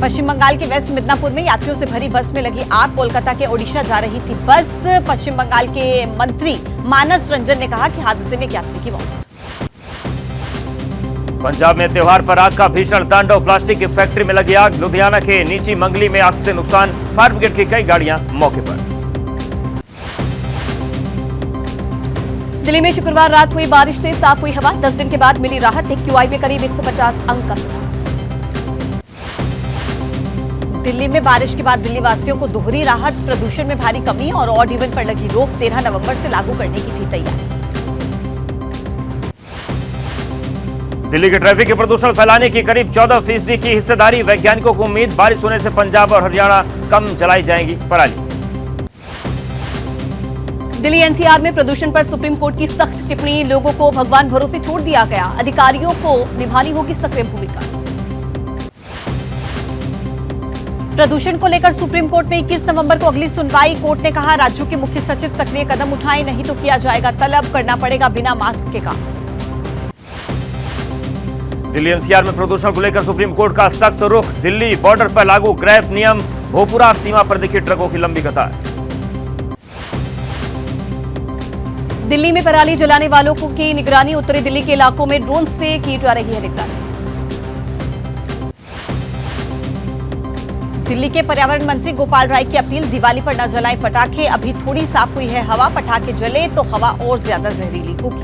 पश्चिम बंगाल के वेस्ट मिदनापुर में यात्रियों से भरी बस में लगी आग। कोलकाता के ओडिशा जा रही थी बस। पश्चिम बंगाल के मंत्री मानस रंजन ने कहा कि हादसे में एक यात्री की मौत। पंजाब में त्योहार पर आग का भीषण तांडव। प्लास्टिक की फैक्ट्री में लगी आग। लुधियाना के नीची मंगली में आग से नुकसान। फायर ब्रिगेड की कई गाड़ियां मौके पर। दिल्ली में शुक्रवार रात हुई बारिश से साफ हुई हवा। 10 दिन के बाद मिली राहत। एक्यूआई में करीब 150 अंक का सुधार। दिल्ली में बारिश के बाद दिल्ली वासियों को दोहरी राहत। प्रदूषण में भारी कमी और ऑड इवन पर लगी रोक 13 नवंबर से लागू करने की थी तैयारी। दिल्ली के ट्रैफिक के प्रदूषण फैलाने की करीब 14% की हिस्सेदारी। वैज्ञानिकों को उम्मीद बारिश होने से पंजाब और हरियाणा कम जलाई जाएंगी पराली। दिल्ली एनसीआर में प्रदूषण पर सुप्रीम कोर्ट की सख्त टिप्पणी। लोगों को भगवान भरोसे छोड़ दिया गया। अधिकारियों को निभानी होगी सक्रिय भूमिका। प्रदूषण को लेकर सुप्रीम कोर्ट में 21 नवंबर को अगली सुनवाई। कोर्ट ने कहा राज्यों के मुख्य सचिव सक्रिय कदम उठाएं, नहीं तो किया जाएगा तलब। करना पड़ेगा बिना मास्क के काम। दिल्ली एनसीआर में प्रदूषण को लेकर सुप्रीम कोर्ट का सख्त रुख। दिल्ली बॉर्डर पर लागू ग्रैप नियम। भोपुरा सीमा पर दिखी ट्रकों की लंबी कतार। दिल्ली में पराली जलाने वालों की निगरानी। उत्तरी दिल्ली के इलाकों में ड्रोन से की जा रही है निगरानी। दिल्ली के पर्यावरण मंत्री गोपाल राय की अपील, दिवाली पर न जलाएं पटाखे। अभी थोड़ी साफ हुई है हवा। पटाखे जले तो हवा और ज्यादा जहरीली होगी।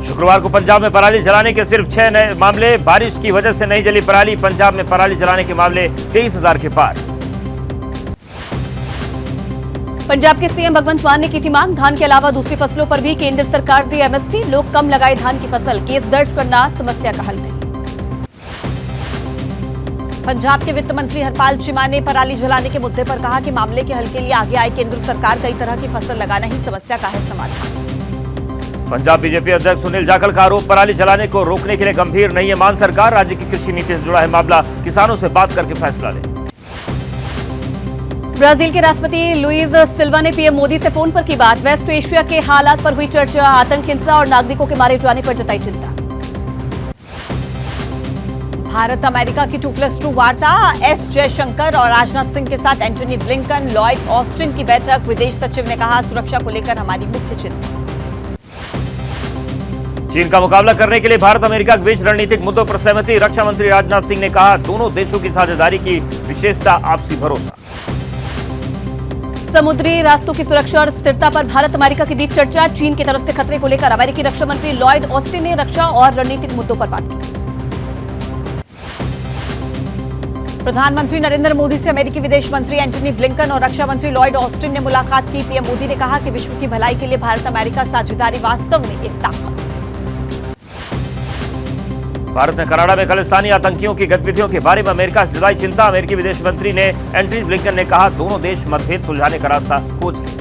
शुक्रवार को पंजाब में पराली जलाने के सिर्फ 6 नए मामले। बारिश की वजह से नहीं जली पराली। पंजाब में पराली जलाने के मामले 23,000 के पार। पंजाब के सीएम भगवंत मान ने की थी मांग। धान के अलावा दूसरी फसलों पर भी केंद्र सरकार दे एमएसपी। लोग कम लगाए धान की फसल। केस दर्ज करना समस्या का हल नहीं। पंजाब के वित्त मंत्री हरपाल चीमा ने पराली जलाने के मुद्दे पर कहा कि मामले के हल के लिए आगे आई केंद्र सरकार। कई तरह की फसल लगाना ही समस्या का है समाधान। पंजाब बीजेपी अध्यक्ष सुनील जाखड़ का आरोप, पराली जलाने को रोकने के लिए गंभीर नहीं है मान सरकार। राज्य की कृषि नीति से जुड़ा है मामला। किसानों से बात करके फैसला ले। ब्राजील के राष्ट्रपति लुइज सिल्वा ने पीएम मोदी से फोन पर की बात। वेस्ट एशिया के हालात पर हुई चर्चा। आतंक, हिंसा और नागरिकों के मारे जाने पर जताई चिंता। भारत अमेरिका की 2+2 वार्ता। एस जयशंकर और राजनाथ सिंह के साथ एंटनी ब्लिंकन, लॉयड ऑस्टिन की बैठक। विदेश सचिव ने कहा सुरक्षा को लेकर हमारी मुख्य चिंता। चीन का मुकाबला करने के लिए भारत अमेरिका के बीच रणनीतिक मुद्दों पर सहमति। रक्षा मंत्री राजनाथ सिंह ने कहा दोनों देशों की साझेदारी की विशेषता आपसी भरोसा। समुद्री रास्तों की सुरक्षा और स्थिरता पर भारत अमेरिका के बीच चर्चा। चीन की तरफ से खतरे को लेकर अमेरिकी रक्षा मंत्री लॉयड ऑस्टिन ने रक्षा और रणनीतिक मुद्दों पर बात की। प्रधानमंत्री नरेंद्र मोदी से अमेरिकी विदेश मंत्री एंटनी ब्लिंकन और रक्षा मंत्री लॉयड ऑस्टिन ने मुलाकात की। पीएम मोदी ने कहा कि विश्व की भलाई के लिए भारत अमेरिका साझेदारी वास्तव में एक ताकत। भारत ने कनाडा में खालिस्तानी आतंकियों की गतिविधियों के बारे में अमेरिका से जताई चिंता। अमेरिकी विदेश मंत्री ने एंटनी ब्लिंकन ने कहा दोनों देश मतभेद सुलझाने का रास्ता खोज लें।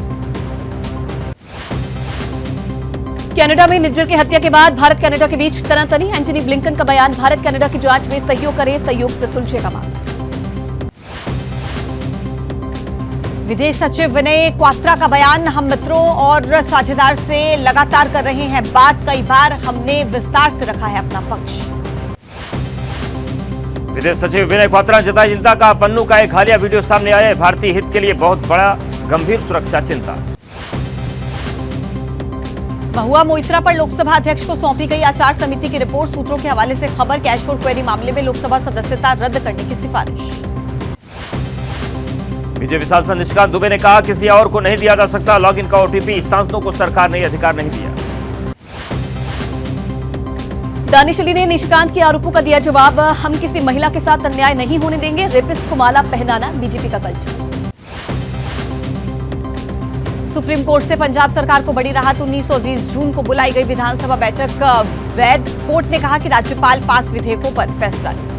कनाडा में निज्जर की हत्या के बाद भारत कनाडा के बीच तनातनी। एंटनी ब्लिंकन का बयान, भारत कनाडा की जांच में सहयोग करे, सहयोग से सुलझेगा मामला। विदेश सचिव विनय क्वात्रा का बयान, हम मित्रों और साझेदार से लगातार कर रहे हैं बात। कई बार हमने विस्तार से रखा है अपना पक्ष। विदेश सचिव विनय क्वात्रा जताई चिंता का। पन्नू का एक हालिया वीडियो सामने आया है। भारतीय हित के लिए बहुत बड़ा गंभीर सुरक्षा चिंता। महुआ मोइत्रा पर लोकसभा अध्यक्ष को सौंपी गई आचार समिति की रिपोर्ट। सूत्रों के हवाले से खबर, कैश फॉर क्वेरी मामले में लोकसभा सदस्यता रद्द करने की सिफारिश। बीजेपी सांसद निशिकांत दुबे ने कहा किसी और को नहीं दिया जा सकता लॉगिन का ओटीपी। सांसदों को सरकार ने अधिकार नहीं दिया। दानिश अली ने निशिकांत के आरोपों का दिया जवाब। हम किसी महिला के साथ अन्याय नहीं होने देंगे। रेपिस्ट को माला पहनाना बीजेपी का कल्चर। सुप्रीम कोर्ट से पंजाब सरकार को बड़ी राहत। 19 और 20 जून को बुलाई गई विधानसभा बैठक वैध। कोर्ट ने कहा कि राज्यपाल पास विधेयकों पर फैसला ले।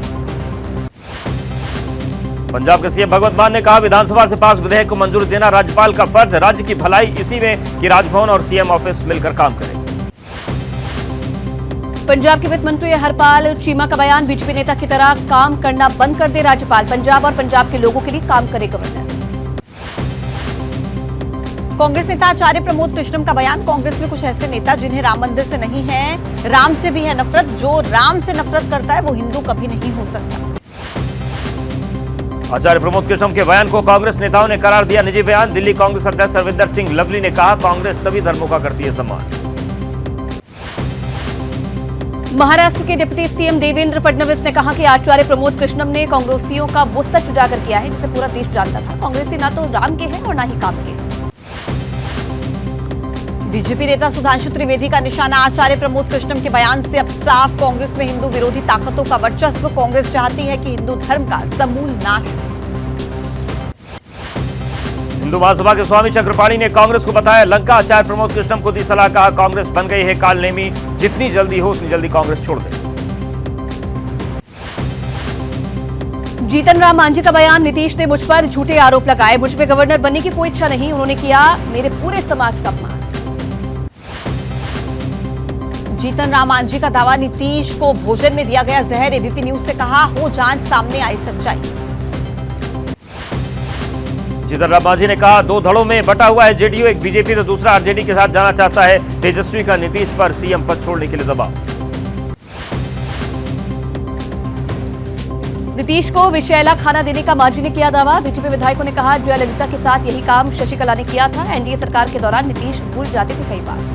पंजाब के सीएम भगवंत मान ने कहा विधानसभा से पास विधेयक को मंजूरी देना राज्यपाल का फर्ज। राज्य की भलाई इसी में कि राजभवन और सीएम ऑफिस मिलकर काम करें। पंजाब के वित्त मंत्री हरपाल चीमा का बयान, बीजेपी नेता की तरह काम करना बंद कर दे राज्यपाल। पंजाब और पंजाब के लोगों के लिए काम करे गवर्नर। कांग्रेस नेता आचार्य प्रमोद कृष्णम का बयान। कांग्रेस में कुछ ऐसे नेता जिन्हें राम मंदिर से नहीं है, राम से भी है नफरत। जो राम से नफरत करता है वो हिंदू कभी नहीं हो सकता। आचार्य प्रमोद कृष्णम के बयान को कांग्रेस नेताओं ने करार दिया निजी बयान। दिल्ली कांग्रेस अध्यक्ष अरविंदर सिंह लवली ने कहा, कांग्रेस सभी धर्मों का करती है सम्मान। महाराष्ट्र के डिप्टी सीएम देवेंद्र फडणवीस ने कहा कि आचार्य प्रमोद कृष्णम ने कांग्रेसियों का वो सच उजागर किया है जिसे पूरा देश जानता था। कांग्रेसी ना तो राम के हैं और ना ही काम के। बीजेपी नेता सुधांशु त्रिवेदी का निशाना आचार्य प्रमोद कृष्णम के बयान से अब साफ। कांग्रेस में हिंदू विरोधी ताकतों का वर्चस्व। कांग्रेस चाहती है कि हिंदू धर्म का समूल नाश हो। हिंदू महासभा के स्वामी चक्रपाणी ने कांग्रेस को बताया लंका। आचार्य प्रमोद कृष्णम को दी सलाह, कहा कांग्रेस बन गई है कालनेमी, जितनी जल्दी हो उतनी जल्दी कांग्रेस छोड़ दे। जीतन राम मांझी का बयान। नीतीश ने मुझ पर झूठे आरोप लगाए, मुझ में गवर्नर बनने की कोई इच्छा नहीं, उन्होंने किया मेरे पूरे समाज का अपमान। जीतन राम मांझी का दावा, नीतीश को भोजन में दिया गया जहर। एबीपी न्यूज से कहा, हो जांच, सामने आई सच्चाई। जीतन राम मांझी ने कहा, दो धड़ों में बटा हुआ है जेडीयू, एक बीजेपी तो दूसरा आरजेडी के साथ जाना चाहता है। तेजस्वी का नीतीश पर सीएम पद छोड़ने के लिए दबाव। नीतीश को विषैला खाना देने का मांझी ने किया दावा। बीजेपी विधायकों ने कहा, जयललिता के साथ यही काम शशिकला ने किया था। एनडीए सरकार के दौरान नीतीश भूल जाते थे कई बार।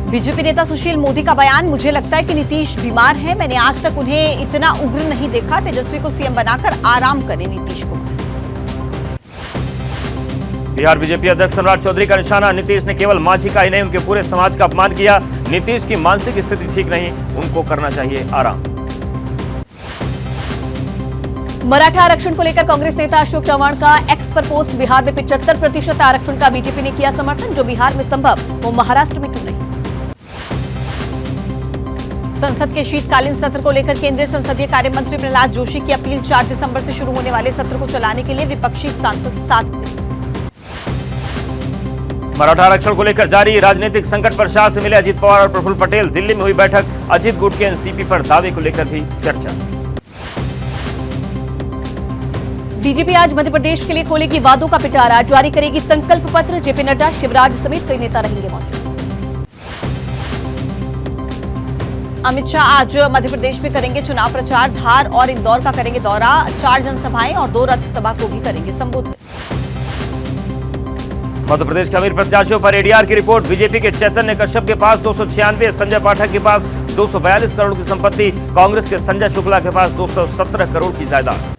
बीजेपी नेता सुशील मोदी का बयान, मुझे लगता है कि नीतीश बीमार है, मैंने आज तक उन्हें इतना उग्र नहीं देखा। तेजस्वी को सीएम बनाकर आराम करें नीतीश कुमार। बिहार बीजेपी अध्यक्ष सम्राट चौधरी का निशाना, नीतीश ने केवल मांझी का ही नहीं उनके पूरे समाज का अपमान किया। नीतीश की मानसिक स्थिति ठीक नहीं, उनको करना चाहिए आराम। मराठा आरक्षण को लेकर कांग्रेस नेता अशोक चव्हाण का एक्स पर पोस्ट। बिहार में 75% आरक्षण का बीजेपी ने किया समर्थन, जो बिहार में संभव वो महाराष्ट्र में क्यों नहीं। संसद के शीतकालीन सत्र को लेकर केंद्रीय संसदीय कार्य मंत्री प्रहलाद जोशी की अपील। 4 दिसंबर से शुरू होने वाले सत्र को चलाने के लिए विपक्षी सांसद साथ दें। मराठा आरक्षण को लेकर जारी राजनीतिक संकट पर शाह से मिले अजित पवार और प्रफुल्ल पटेल। दिल्ली में हुई बैठक, अजित गुट के एनसीपी पर दावे को लेकर भी चर्चा। बीजेपी आज मध्य प्रदेश के लिए खोलेगी वादों का पिटारा, जारी करेगी संकल्प पत्र। जेपी नड्डा, शिवराज समेत कई नेता रहेंगे मौजूद। अमित शाह आज मध्य प्रदेश में करेंगे चुनाव प्रचार। धार और इंदौर का करेंगे दौरा। 4 जनसभाएं और 2 रथ सभा को भी करेंगे संबोधित। मध्य प्रदेश के अमीर प्रत्याशियों पर एडीआर की रिपोर्ट। बीजेपी के चैतन्य कश्यप के पास 296, संजय पाठक के पास 242 करोड़ की संपत्ति, कांग्रेस के संजय शुक्ला के पास 217 करोड़ की जायदाद।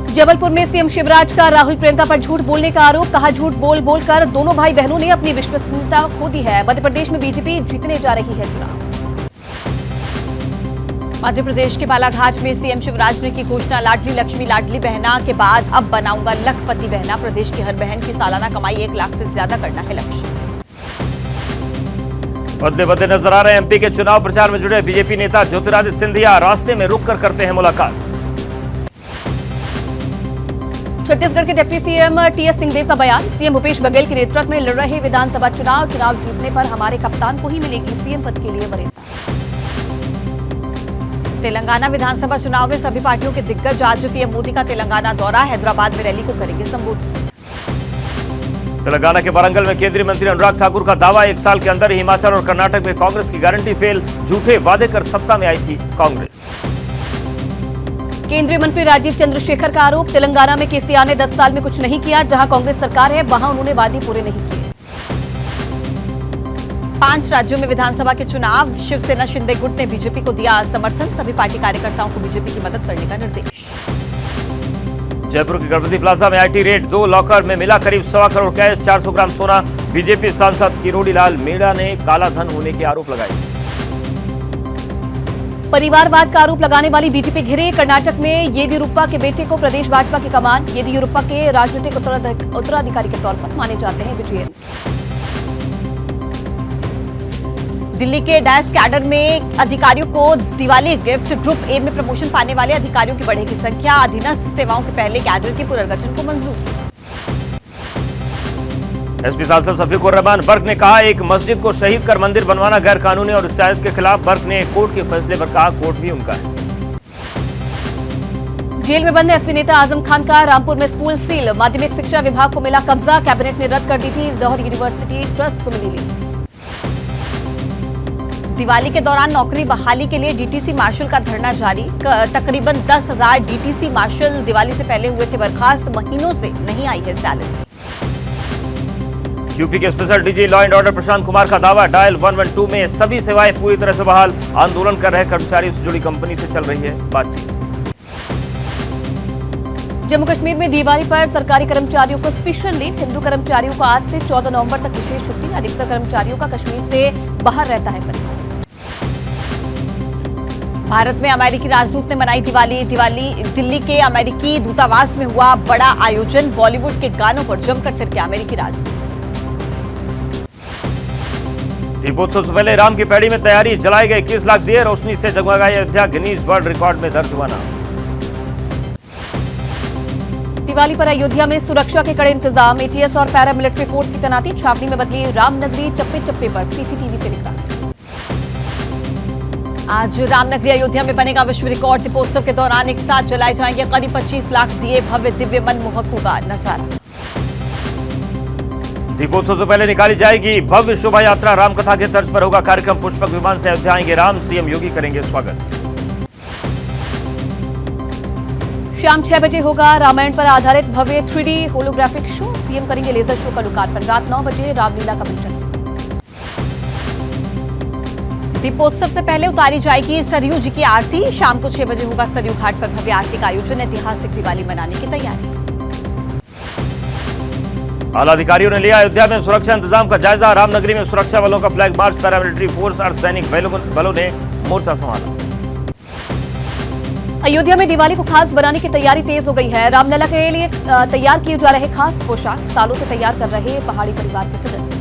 जबलपुर में सीएम शिवराज का राहुल प्रियंका पर झूठ बोलने का आरोप। कहा, झूठ बोल बोलकर दोनों भाई बहनों ने अपनी विश्वसनीयता खो दी है। मध्य प्रदेश में बीजेपी जीतने जा रही है चुनाव। मध्य प्रदेश के बालाघाट में सीएम शिवराज ने की घोषणा। लाडली लक्ष्मी लाडली बहना के बाद अब बनाऊंगा लखपति बहना। प्रदेश की हर बहन की सालाना कमाई 1 लाख से ज्यादा करना है लक्ष्य। बदले बदले नजर आ रहे एमपी के चुनाव प्रचार में जुड़े बीजेपी नेता ज्योतिरादित्य सिंधिया। रास्ते में रुककर करते हैं मुलाकात। छत्तीसगढ़ के डिप्टी सीएम टीएस सिंहदेव का बयान। सीएम भूपेश बघेल के नेतृत्व में लड़ रहे विधानसभा चुनाव जीतने पर हमारे कप्तान को ही मिलेगी सीएम पद के लिए वरीयता। तेलंगाना विधानसभा चुनाव में सभी पार्टियों के दिग्गज आज पीएम मोदी का तेलंगाना दौरा। हैदराबाद में रैली को करेंगे संबोधित। तेलंगाना के वारंगल में केंद्रीय मंत्री अनुराग ठाकुर का दावा, 1 साल के अंदर ही हिमाचल और कर्नाटक में कांग्रेस की गारंटी फेल। झूठे वादे कर सत्ता में आई थी कांग्रेस। केंद्रीय मंत्री राजीव चंद्रशेखर का आरोप। तेलंगाना में केसीआर ने 10 साल में कुछ नहीं किया। जहां कांग्रेस सरकार है वहां उन्होंने वादे पूरे नहीं किए। 5 राज्यों में विधानसभा के चुनाव। शिवसेना शिंदे गुट ने बीजेपी को दिया समर्थन। सभी पार्टी कार्यकर्ताओं को बीजेपी की मदद करने का निर्देश। जयपुर के गणपति प्लाजा में आईटी रेड। 2 लॉकर में मिला करीब 1.25 करोड़ कैश, 400 ग्राम सोना। बीजेपी सांसद किरोड़ी लाल मीणा ने काला धन होने के आरोप लगाए। परिवारवाद का आरोप लगाने वाली बीजेपी घिरे। कर्नाटक में येदियुरप्पा के बेटे को प्रदेश भाजपा की कमान। येदियुरप्पा के राजनीतिक उत्तराधिकारी के तौर पर माने जाते हैं विजयेंद्र। दिल्ली के डैश कैडर में अधिकारियों को दिवाली गिफ्ट। ग्रुप ए में प्रमोशन पाने वाले अधिकारियों की बढ़ेगी संख्या। अधीनस्थ सेवाओं के पहले कैडर के पुनर्गठन को मंजूर। एसपी सांसद शफीकुर रहमान बर्क ने कहा, एक मस्जिद को शहीद कर मंदिर बनवाना गैर कानूनी और इज्तिहाद के खिलाफ। बर्क ने कोर्ट के फैसले पर कहा, कोर्ट भी उनका है। जेल में बंद एसपी नेता आजम खान का रामपुर में स्कूल सील, माध्यमिक शिक्षा विभाग को मिला कब्जा, कैबिनेट ने रद्द कर दी थी जौहर यूनिवर्सिटी ट्रस्ट को मिली लीज। दिवाली के दौरान नौकरी बहाली के लिए डीटीसी मार्शल का धरना जारी। तकरीबन 10,000 डीटीसी मार्शल दिवाली से पहले हुए थे बर्खास्त, महीनों से नहीं आई है सैलरी। यूपी के special DG law and order Prashant Kumar का दावा, डायल 112 में सभी सेवाएं पूरी तरह से बहाल, आंदोलन कर रहे कर्मचारियों से जुड़ी कंपनी से चल रही है बातचीत। जम्मू कश्मीर में दिवाली पर सरकारी कर्मचारियों को स्पेशल लीव, हिंदू कर्मचारियों को आज से 14 नवंबर तक विशेष छुट्टी, अधिकतर कर्मचारियों का कश्मीर से बाहर रहता है परिवार। भारत में अमेरिकी राजदूत ने मनाई दिवाली। दिल्ली के अमेरिकी दूतावास में हुआ बड़ा आयोजन, बॉलीवुड के गानों पर जमकर थिरके अमेरिकी राजदूत। दीपोत्सव से पहले राम की पैड़ी में तैयारी, जलाए गए 21 लाख दिए, रोशनी से जगमगाई अयोध्या, गिनीज वर्ल्ड रिकॉर्ड में दर्ज हुआ नाम। दिवाली पर अयोध्या में सुरक्षा के कड़े इंतजाम, एटीएस और पैरामिलिट्री फोर्स की तैनाती, छावनी में बदली रामनगरी, चप्पे चप्पे पर सीसीटीवी से निगरानी। आज रामनगरी अयोध्या में बनेगा विश्व रिकॉर्ड। दीपोत्सव के दौरान एक साथ जलाए जाएंगे करीब 25 लाख दिए, भव्य दिव्य मनमोहक होगा नजारा। दीपोत्सव से पहले निकाली जाएगी भव्य शोभा यात्रा, रामकथा के तर्ज पर होगा कार्यक्रम, पुष्पक विमान से अयोध्या आएंगे राम, सीएम योगी करेंगे स्वागत। शाम 6 बजे होगा रामायण पर आधारित भव्य 3D होलोग्राफिक शो, सीएम करेंगे लेजर शो का लोकार्पण, रात 9 बजे रामलीला का मंचन। दीपोत्सव से पहले उतारी जाएगी सरयू जी की आरती, शाम को 6 बजे होगा सरयू घाट पर भव्य आरती का आयोजन, ऐतिहासिक दिवाली मनाने की तैयारी। आला अधिकारियों ने लिया अयोध्या में सुरक्षा इंतजाम का जायजा, रामनगरी में सुरक्षा बलों का फ्लैग मार्च, पैरामिलिट्री फोर्स, अर्धसैनिक बलों ने मोर्चा संभाला। अयोध्या में दिवाली को खास बनाने की तैयारी तेज हो गई है, रामलला के लिए तैयार किए जा रहे खास पोशाक, सालों से तैयार कर रहे पहाड़ी परिवार के सदस्य।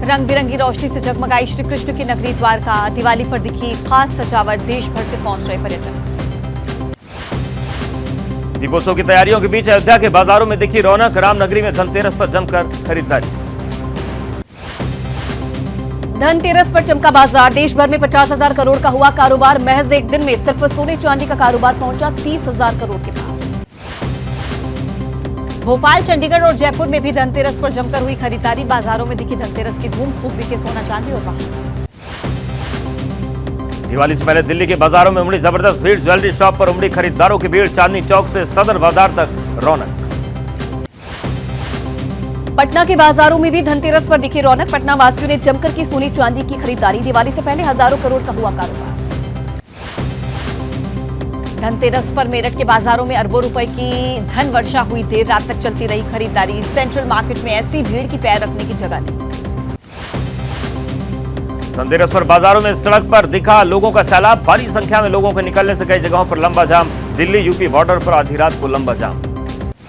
रंग बिरंगी रोशनी से जगमगाई श्री कृष्ण की नगरी द्वारका, दिवाली पर दिखी खास सजावट, देश भर से पहुंच रहे पर्यटक। दीपोत्सव की तैयारियों के बीच अयोध्या के बाजारों में दिखी रौनक, रामनगरी में धनतेरस पर जमकर खरीदारी। धनतेरस पर चमका बाजार, देश भर में 50,000 करोड़ का हुआ कारोबार, महज एक दिन में सिर्फ सोने चांदी का कारोबार पहुंचा 30,000 करोड़ के पार। भोपाल, चंडीगढ़ और जयपुर में भी धनतेरस पर जमकर हुई खरीदारी, बाजारों में दिखी धनतेरस की धूम, खूब बिके सोना चांदी और वाहन। दिवाली से पहले दिल्ली के बाजारों में उमड़ी जबरदस्त भीड़, ज्वेलरी शॉप पर उमड़ी खरीदारों की भीड़, चांदनी चौक से सदर बाजार तक रौनक। पटना के बाजारों में भी धनतेरस पर दिखी रौनक, पटना वासियों ने जमकर की सोने चांदी की खरीदारी, दिवाली से पहले हजारों करोड़ का हुआ कारोबार। धनतेरस पर मेरठ के बाजारों में अरबों रुपए की धन वर्षा हुई, देर रात तक चलती रही खरीदारी, सेंट्रल मार्केट में ऐसी भीड़ की पैर रखने की जगह नहीं। धनतेरस पर बाजारों में सड़क पर दिखा लोगों का सैलाब, भारी संख्या में लोगों के निकलने से कई जगहों पर लंबा जाम, दिल्ली यूपी बॉर्डर पर आधी रात को लंबा जाम।